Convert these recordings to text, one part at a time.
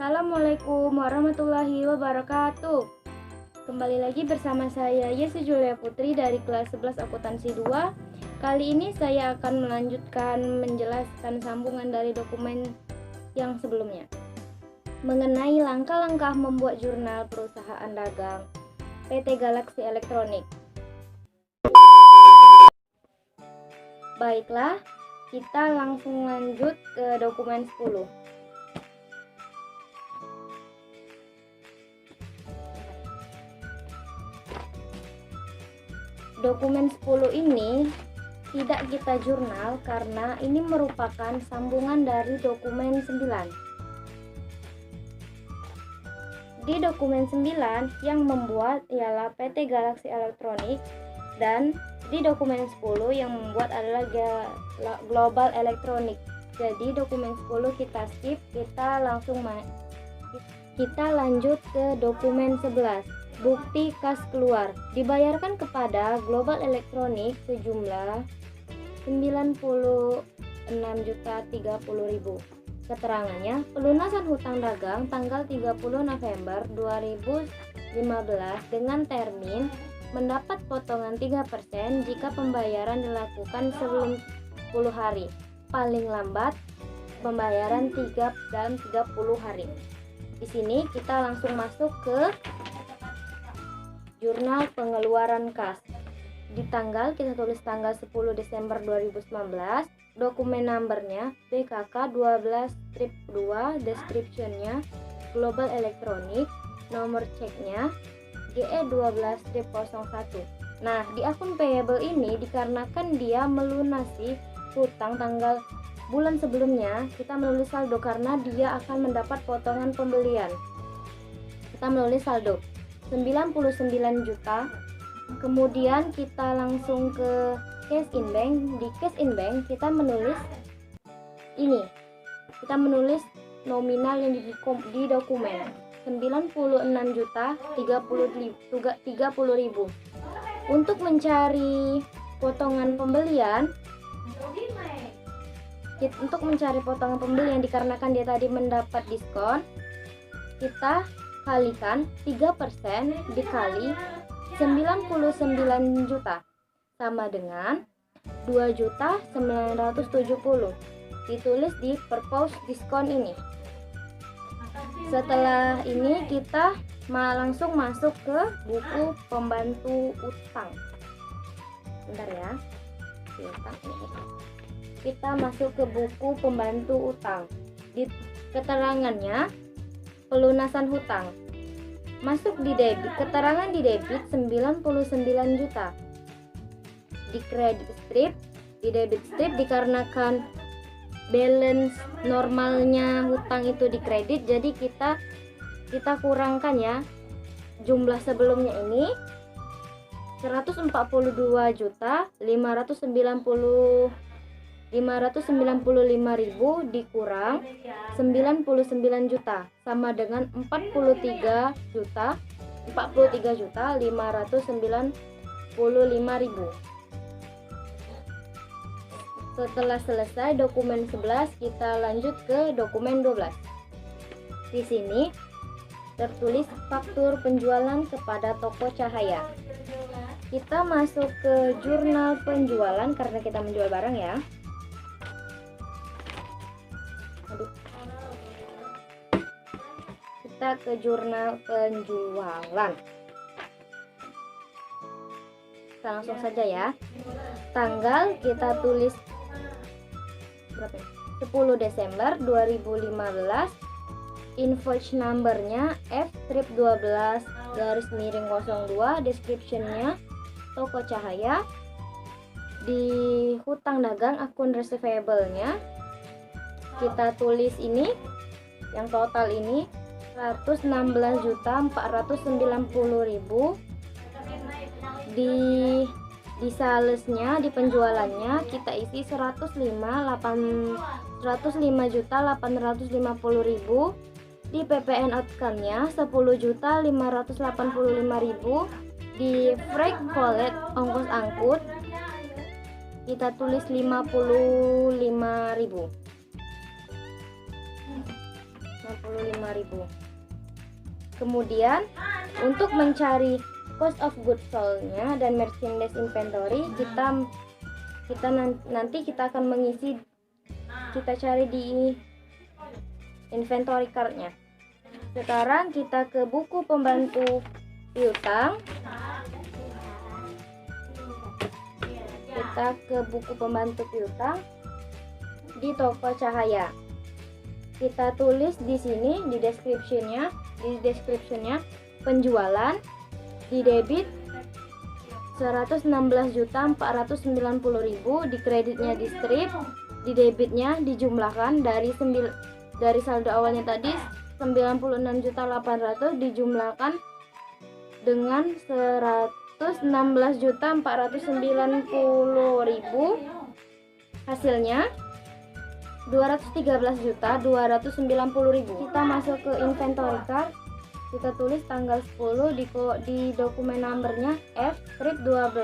Assalamualaikum warahmatullahi wabarakatuh. Kembali lagi bersama saya Yesi Julia Putri dari kelas 11 akuntansi 2. Kali ini saya akan melanjutkan menjelaskan sambungan dari dokumen yang sebelumnya mengenai langkah-langkah membuat jurnal perusahaan dagang PT Galaxy Elektronik. Baiklah, kita langsung lanjut ke dokumen 10. Dokumen 10 ini tidak kita jurnal karena ini merupakan sambungan dari dokumen 9. Di dokumen 9 yang membuat ialah PT Galaxy Elektronik, dan di dokumen 10 yang membuat adalah Global Elektronik. Jadi dokumen 10 kita skip, kita lanjut ke dokumen 11. Bukti kas keluar dibayarkan kepada Global Elektronik sejumlah 96.030.000. Keterangannya, pelunasan hutang dagang tanggal 30 November 2015 dengan termin mendapat potongan 3% jika pembayaran dilakukan sebelum 10 hari. Paling lambat pembayaran dalam 30 hari. Di sini kita langsung masuk ke jurnal pengeluaran kas. Di tanggal kita tulis tanggal 10 Desember 2019, dokumen numbernya BKK 12-2, descriptionnya Global Elektronik, nomor ceknya GE12-01. Nah, di akun payable ini dikarenakan dia melunasi hutang tanggal bulan sebelumnya, kita menulis saldo karena dia akan mendapat potongan pembelian. Kita menulis saldo 99 juta. Kemudian kita langsung ke cash in bank. Di cash in bank kita menulis ini. Kita menulis nominal yang di dokumen 96 juta 30.000. Untuk mencari potongan pembelian, dikarenakan dia tadi mendapat diskon, kita kalikan 3% dikali 99 juta sama dengan 2.970. Ditulis di purpose diskon ini. Setelah ini kita langsung masuk ke buku pembantu utang. Bentar ya. Kita masuk ke buku pembantu utang. Di keterangannya pelunasan hutang. Masuk di debit, keterangan di debit 99 juta. Di credit strip, di debit strip dikarenakan balance normalnya hutang itu di kredit, jadi kita kurangkan ya. Jumlah sebelumnya ini 142.595.000 dikurang 99 juta sama dengan 43.595.000. Setelah selesai dokumen 11, kita lanjut ke dokumen 12. Di sini tertulis faktur penjualan kepada toko cahaya. Kita masuk ke jurnal penjualan karena kita menjual barang ya. Kita ke jurnal penjualan. Kita langsung saja ya. Tanggal kita tulis 10 Desember 2015. Invoice numbernya F-12-02, descriptionnya toko cahaya. Di hutang dagang akun receivable-nya kita tulis ini, yang total ini 116.490.000. Di salesnya, di penjualannya kita isi 105.850.000. Di PPN outcome-nya 10.585.000. Di freight collect ongkos angkut kita tulis 55.000. 65.000. Kemudian untuk mencari cost of goods sold-nya dan merchandise inventory, nanti kita akan mengisi, kita cari di inventory card-nya. Sekarang kita ke buku pembantu piutang. Kita ke buku pembantu piutang di toko cahaya. Kita tulis di sini di description-nya penjualan di debit 116.490.000, di kreditnya di strip, di debitnya dijumlahkan dari saldo awalnya tadi 96.800 dijumlahkan dengan 116.490.000, hasilnya 213.290.000. Kita masuk ke inventory card, kita tulis tanggal 10 di dokumen numbernya F-12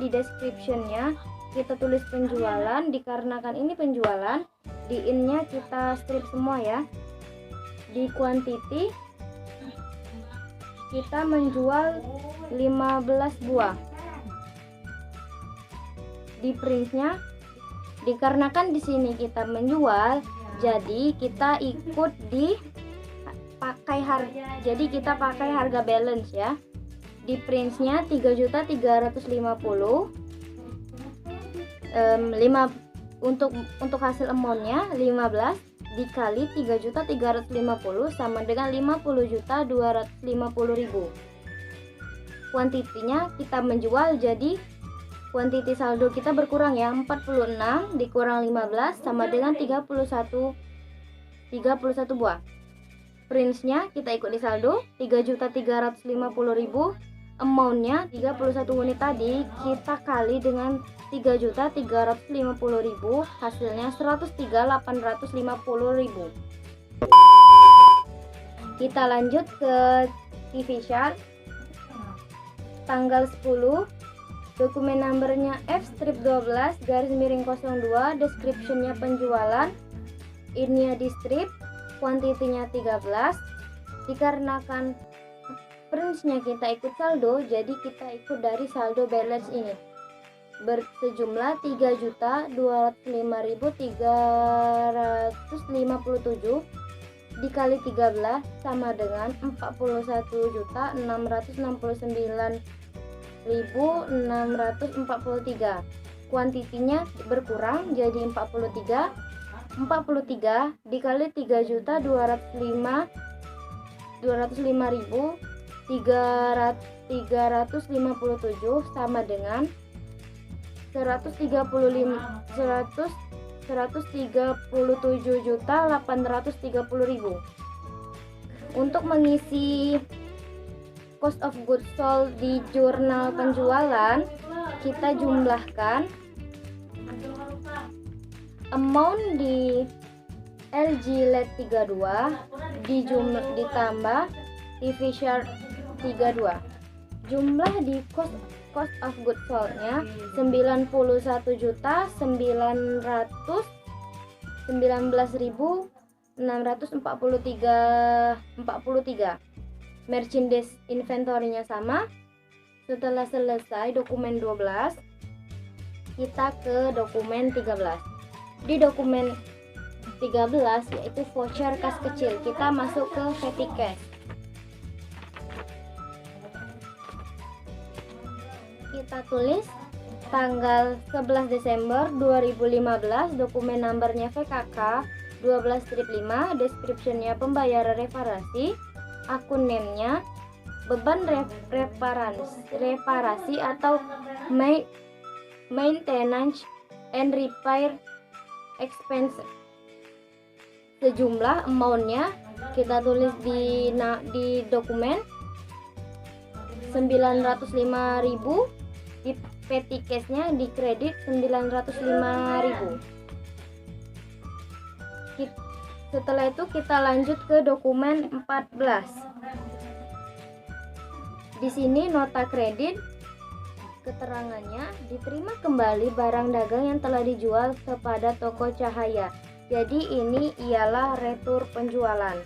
di description-nya kita tulis penjualan, dikarenakan ini penjualan, di in-nya kita strip semua ya. Di quantity kita menjual 15 buah. Di print-nya, dikarenakan di sini kita menjual, jadi kita ikut pakai harga balance ya. Di print-nya 3.350.000. Untuk hasil amount-nya 15 dikali 3.350 sama dengan 50.250.000. Kuantitinya kita menjual, jadi kuantiti saldo kita berkurang ya, 46 dikurang 15 sama dengan 31 buah. Prince-nya kita ikut di saldo 3.350.000, amount-nya 31 unit tadi kita kali dengan 3.350.000, hasilnya 103.850.000. Kita lanjut ke TV Shark tanggal 10, dokumen numbernya F-12-02, description-nya penjualan, in-nya di strip, kuantitinya 13. Dikarenakan prince-nya kita ikut saldo, jadi kita ikut dari saldo balance ini bersejumlah 3.205.357 dikali 13 sama dengan 41.669.643. Kuantitinya berkurang jadi 43 dikali 3.205.357 sama dengan 137.830.000. Untuk mengisi cost of goods sold di jurnal penjualan, kita jumlahkan amount di LG LED 32 ditambah TV Shark 32. Jumlah di cost of goods sold-nya 91.19.643. Merchandise inventory-nya sama. Setelah selesai dokumen 12, kita ke dokumen 13. Di dokumen 13 yaitu voucher kas kecil, kita masuk ke petty cash. Kita tulis tanggal 11 Desember 2015, dokumen nomornya VKK 12-5, description-nya pembayaran reparasi, akun name-nya beban reparasi atau maintenance and repair expense. Sejumlah amount-nya kita tulis di dokumen 905.000, di petty cash-nya di kredit 905.000. Setelah itu kita lanjut ke dokumen 14. Di sini nota kredit, keterangannya diterima kembali barang dagang yang telah dijual kepada toko cahaya. Jadi ini ialah retur penjualan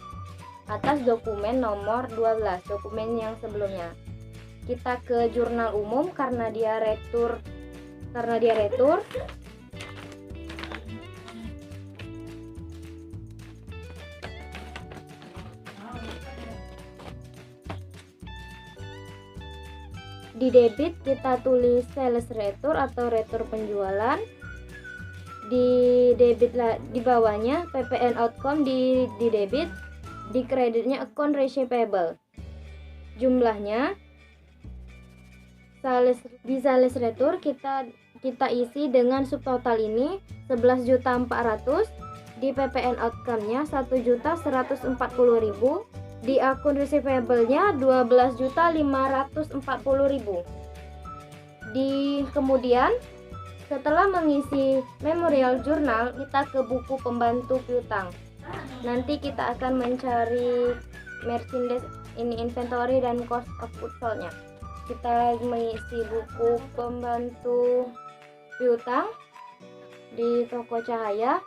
atas dokumen nomor 12, dokumen yang sebelumnya. Kita ke jurnal umum karena dia retur. Di debit kita tulis sales retur atau retur penjualan. Di debit di bawahnya PPN outcome di debit, di kreditnya account receivable. Jumlahnya di sales retur kita isi dengan subtotal ini 11.400.000, di PPN outcome-nya 1.140.000, di akun receivable-nya 12.540.000. Kemudian setelah mengisi memorial jurnal, kita ke buku pembantu piutang. Nanti kita akan mencari merchandise inventory dan cost of goods sold-nya. Kita mengisi buku pembantu piutang di toko cahaya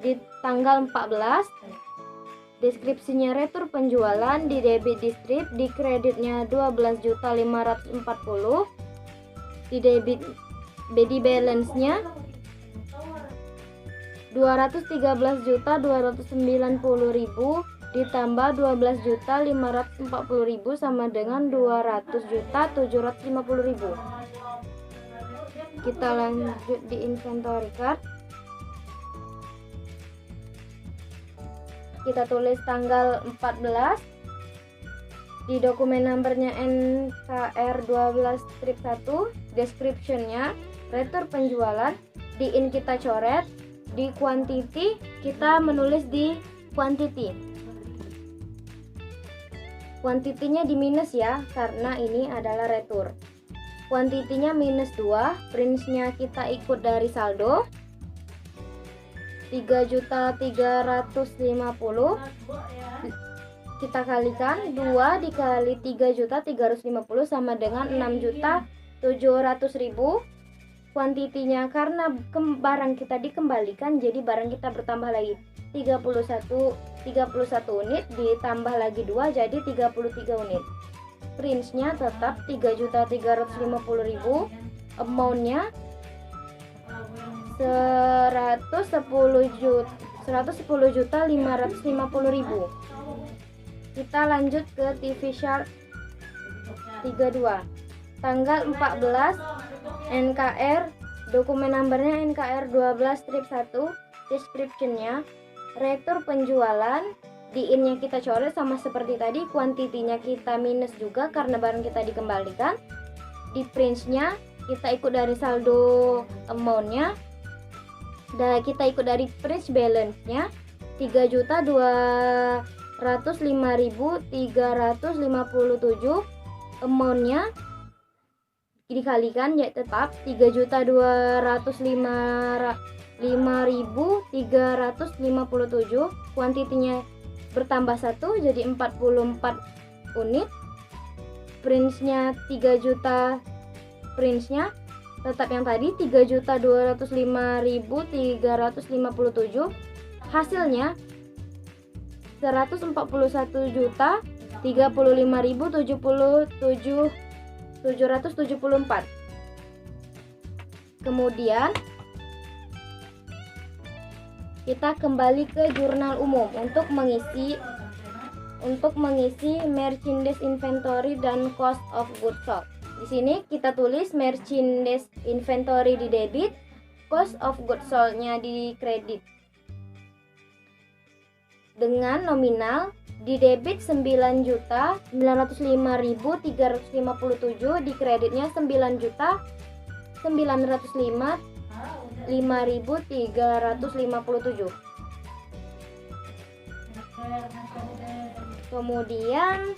di tanggal 14. Deskripsinya retur penjualan, di debit di strip, di kreditnya 12.540.000, di debit di balance-nya 213.290.000 ditambah 12.540.000 sama dengan 200.750.000. Kita lanjut di inventory card. Kita tulis tanggal 14, di dokumen numbernya NKR 12 strip 1, description-nya retur penjualan, di in kita coret, di quantity kita menulis di quantity. Quantity-nya di minus ya, karena ini adalah retur. Quantity-nya minus 2, print-nya kita ikut dari saldo 3.350.000, kita kalikan 2 dikali 3.350 sama dengan 6.700.000. Kuantitinya karena barang kita dikembalikan, jadi barang kita bertambah lagi 31 unit, ditambah lagi 2 jadi 33 unit. Prince-nya tetap 3.350.000, amount-nya 110.550.000. Kita lanjut ke TV Shark 32. Tanggal 14 NKR, dokumen numbernya NKR 12 strip 1, description-nya retur penjualan, di in-nya kita coret sama seperti tadi, kuantitinya kita minus juga karena barang kita dikembalikan. Di print-nya kita ikut dari saldo amount-nya, dan kita ikut dari print balance-nya 3.205.357, amount-nya dikalikan ya tetap 3.205.357, kuantitinya bertambah 1 jadi 44 unit. Print-nya 3 juta, print-nya tetap yang tadi 3.205.357, hasilnya 141.035.774. Kemudian kita kembali ke jurnal umum untuk mengisi merchandise inventory dan cost of goods sold. Di sini kita tulis merchandise inventory di debit, cost of goods sold-nya di kredit. Dengan nominal di debit 9.905.357, di kreditnya 9.905.557. Kemudian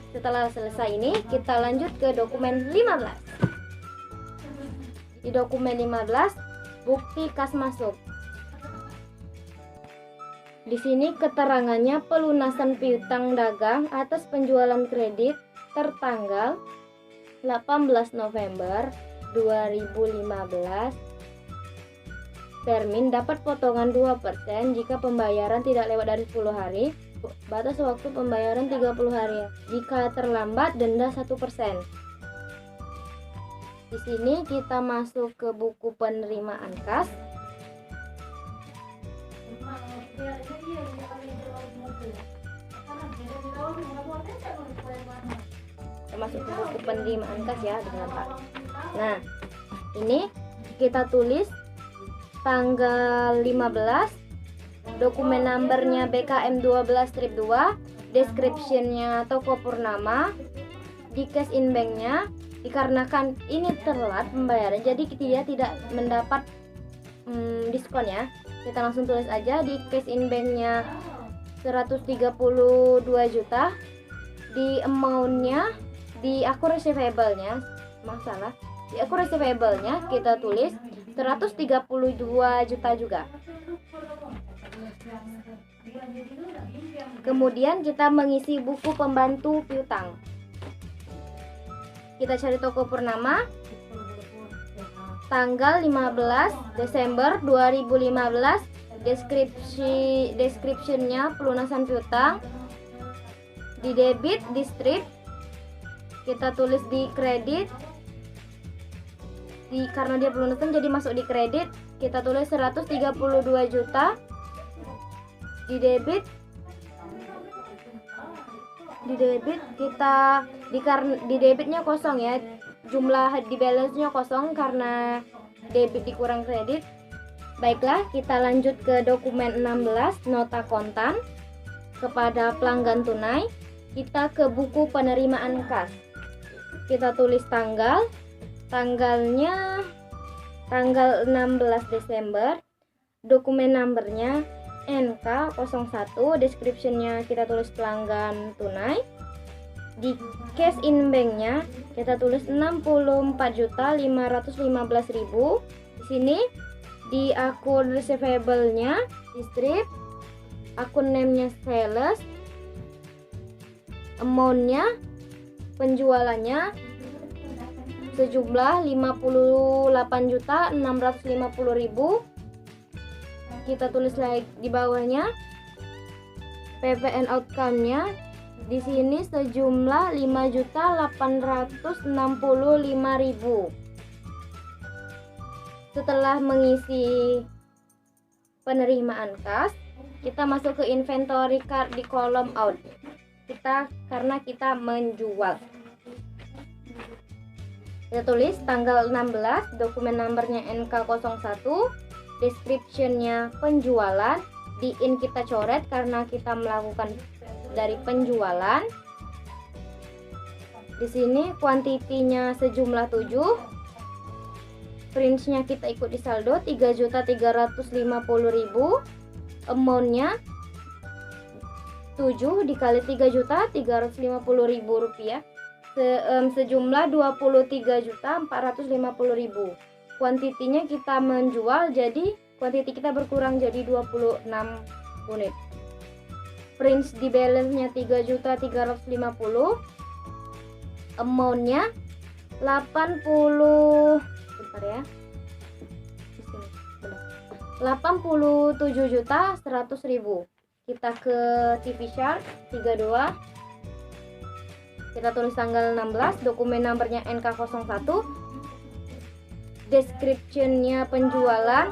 setelah selesai ini kita lanjut ke dokumen 15. Di dokumen 15 bukti kas masuk. Di sini keterangannya pelunasan piutang dagang atas penjualan kredit tertanggal 18 November 2015 Termin dapat potongan 2% jika pembayaran tidak lewat dari 10 hari. Batas waktu pembayaran 30 hari. Jika terlambat, denda 1%. Di sini kita masuk ke buku penerimaan kas. Kita masuk ke buku penerimaan kas ya, dengan Pak. Nah, ini kita tulis tanggal 15, dokumen numbernya BKM 12-2, descriptionnya toko Purnama, di cash in banknya. Dikarenakan ini telat pembayaran, jadi dia tidak mendapat diskon ya. Kita langsung tulis aja di cash in banknya 132 juta. Di amountnya, di akun receivable-nya, di akun receivable-nya kita tulis 132 juta juga. Kemudian kita mengisi buku pembantu piutang. Kita cari toko Purnama, tanggal 15 Desember 2015, descriptionnya pelunasan piutang, di debit, di strip, kita tulis di kredit, karena dia pelunasan jadi masuk di kredit, kita tulis 132 juta, di debit kita di debitnya kosong ya, jumlah di balance-nya kosong karena debit dikurang kredit. Baiklah, kita lanjut ke dokumen 16, nota kontan kepada pelanggan tunai. Kita ke buku penerimaan kas. Kita tulis tanggalnya tanggal 16 Desember, dokumen numbernya NK01, descriptionnya kita tulis pelanggan tunai. Di cash in banknya kita tulis 64.515.000. Di sini di akun receivable-nya di strip, akun name-nya sales, amount-nya penjualannya sejumlah 58.650.000. Kita tulis lagi di bawahnya PPN outcome-nya di sini sejumlah 5.865.000. Setelah mengisi penerimaan kas, kita masuk ke inventory card di kolom out. Karena kita menjual. Kita tulis tanggal 16, dokumen numbernya NK01, descriptionnya penjualan, di in kita coret karena kita melakukan dari penjualan. Di sini kuantitinya sejumlah 7, prince-nya kita ikut di saldo 3.350.000, amount-nya 7 dikali 3.350.000 rupiah, sejumlah 23.450.000. Kuantitinya kita menjual, jadi kuantiti kita berkurang jadi 26 unit. Prince di balance-nya 3.350, amount-nya 87.100.000. Kita ke TV Shark 32. Kita tulis tanggal 16, dokumen numbernya NK01, description-nya penjualan,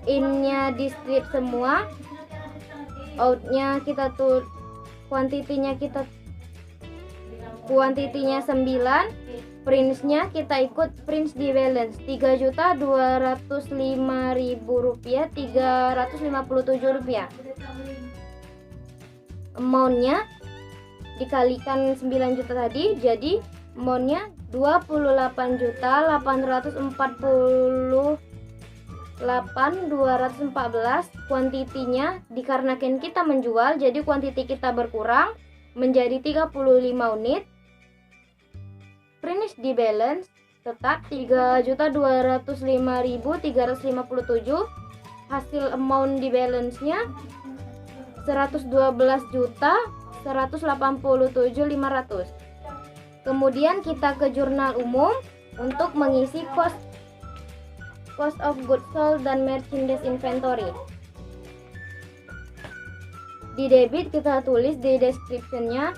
in-nya di strip semua, out-nya kita tulis kuantitinya 9, prince-nya kita ikut prince di balance 3.205.000 rupiah, 357 rupiah. Amount-nya dikalikan 9 juta tadi, jadi amount-nya 28.848.214. Kuantitinya dikarenakan kita menjual, jadi kuantiti kita berkurang menjadi 35 unit. Finish di balance tetap 3.205.357. Hasil amount di balance-nya 112.187.500. Kemudian kita ke jurnal umum untuk mengisi kos cost of goods sold dan merchandise inventory. Di debit kita tulis di description-nya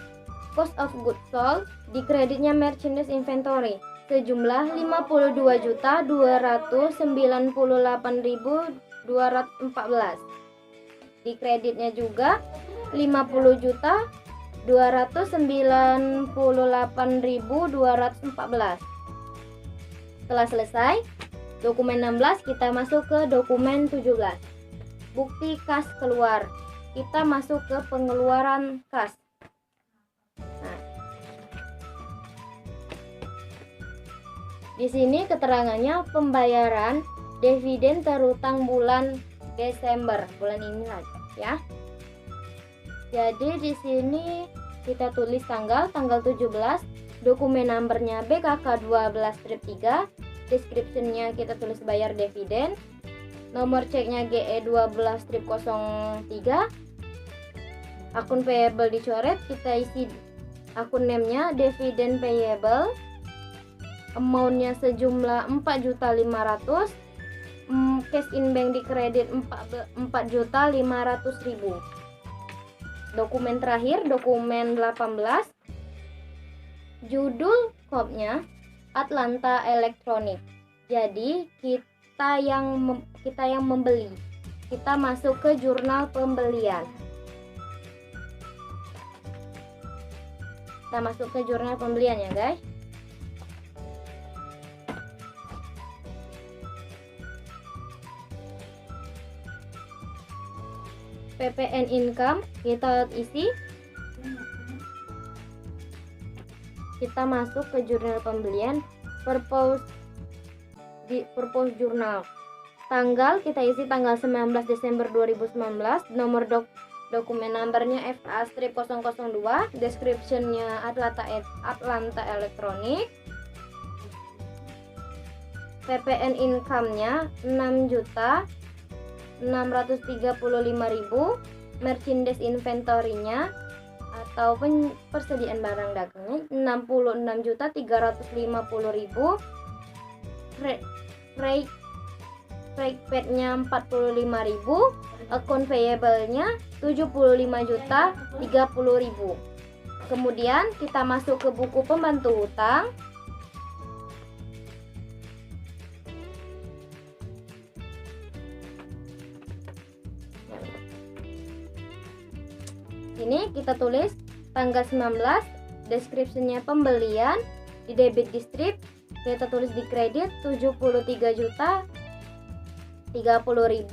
cost of goods sold, di kreditnya merchandise inventory sejumlah 52.298.214. Di kreditnya juga 50.298.214. Setelah selesai dokumen 16, kita masuk ke dokumen 17. Bukti kas keluar. Kita masuk ke pengeluaran kas. Nah, di sini keterangannya pembayaran dividen terutang bulan Desember, bulan ini aja ya. Jadi di sini kita tulis tanggal 17, dokumen numbernya BKK 12-3, description-nya kita tulis bayar dividen, nomor ceknya GE 12-03, akun payable dicoret, kita isi akun name-nya dividen payable, amount-nya sejumlah 4.500.000, cash in bank di kredit 4.500.000. Dokumen terakhir, dokumen 18, judul kopnya Atlanta Electronic. Jadi kita yang membeli, kita masuk ke jurnal pembelian. Kita masuk ke jurnal pembelian ya guys. PPN income kita isi. Kita masuk ke jurnal pembelian, purpose jurnal. Tanggal kita isi tanggal 19 Desember 2019, nomor dokumen numbernya FA-002, description-nya Atlanta Electronic. PPN income-nya 6.635.000, merchandise inventory-nya atau persediaan barang dagangnya 66.350.000, freight paid-nya 45.000, account payable-nya 75.030.000. Kemudian kita masuk ke buku pembantu hutang. Ini kita tulis tanggal 19, description-nya pembelian, di debit di strip kita tulis di kredit 73.030.000,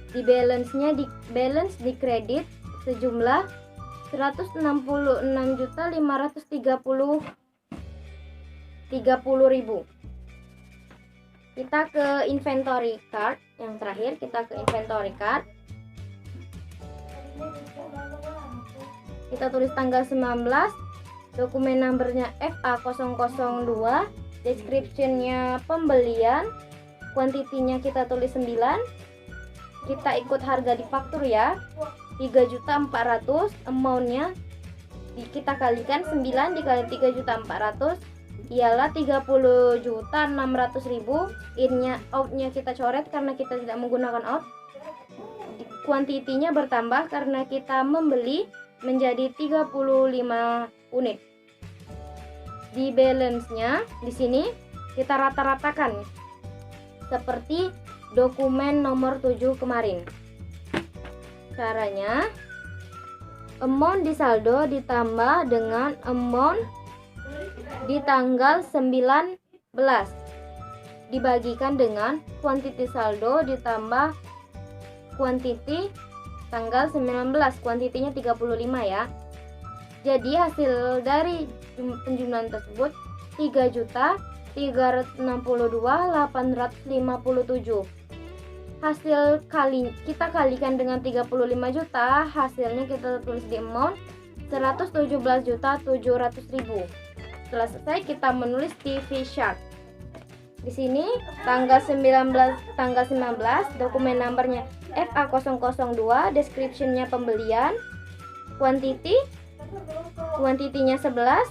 di balance-nya balance di kredit sejumlah 166.530.000. Kita ke inventory card yang terakhir, kita ke inventory card. Kita tulis tanggal 19, dokumen numbernya FA002, description-nya pembelian, kuantitinya kita tulis 9, kita ikut harga di faktur ya, 3.400.000, amount-nya kita kalikan 9 dikali 3.400.000 ialah 30.600.000. In-nya, out-nya kita coret karena kita tidak menggunakan out. Kuantitinya bertambah karena kita membeli menjadi 35 unit. Di balance-nya di sini kita rata-ratakan seperti dokumen nomor 7 kemarin. Caranya, amount di saldo ditambah dengan amount di tanggal 19 dibagikan dengan kuantiti saldo ditambah kuantiti tanggal 19, kuantitinya 35 ya. Jadi hasil dari penjumlahan tersebut 3.362.857. Hasil kita kalikan dengan 35 juta, hasilnya kita tulis di amount 117.700.000. Setelah selesai kita menulis TV chart. Di sini tanggal 19, dokumen numbernya FA002, description-nya pembelian, kuantitinya 11,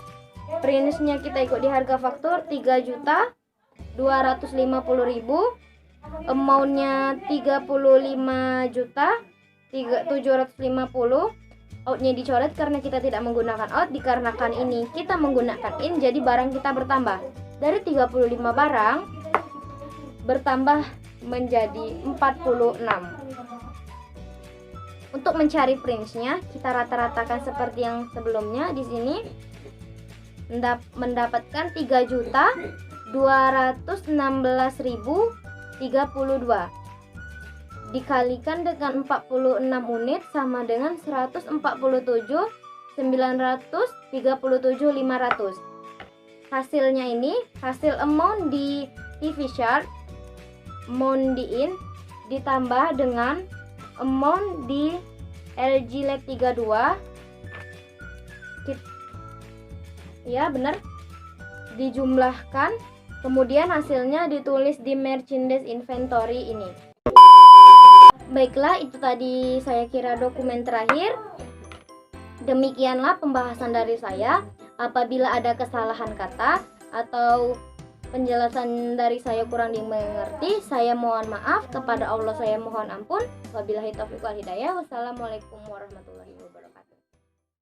price-nya kita ikut di harga faktur 3.400.000, 250.000, amountnya 35.750. Outnya dicoret karena kita tidak menggunakan out, dikarenakan ini kita menggunakan in, jadi barang kita bertambah. Dari 35 barang bertambah menjadi 46. Untuk mencari range-nya, kita rata-ratakan seperti yang sebelumnya. Di sini mendapatkan 3.216.032 dikalikan dengan 46 unit sama dengan 147.937.500. Hasilnya ini, hasil amount di TV Shark, amount di in ditambah dengan amount di LG LED 32, ya benar, dijumlahkan, kemudian hasilnya ditulis di merchandise inventory ini. Baiklah, itu tadi saya kira dokumen terakhir. Demikianlah pembahasan dari saya. Apabila ada kesalahan kata atau penjelasan dari saya kurang dimengerti, saya mohon maaf. Kepada Allah saya mohon ampun. Wabillahi taufiq wal hidayah. Wassalamualaikum warahmatullahi wabarakatuh.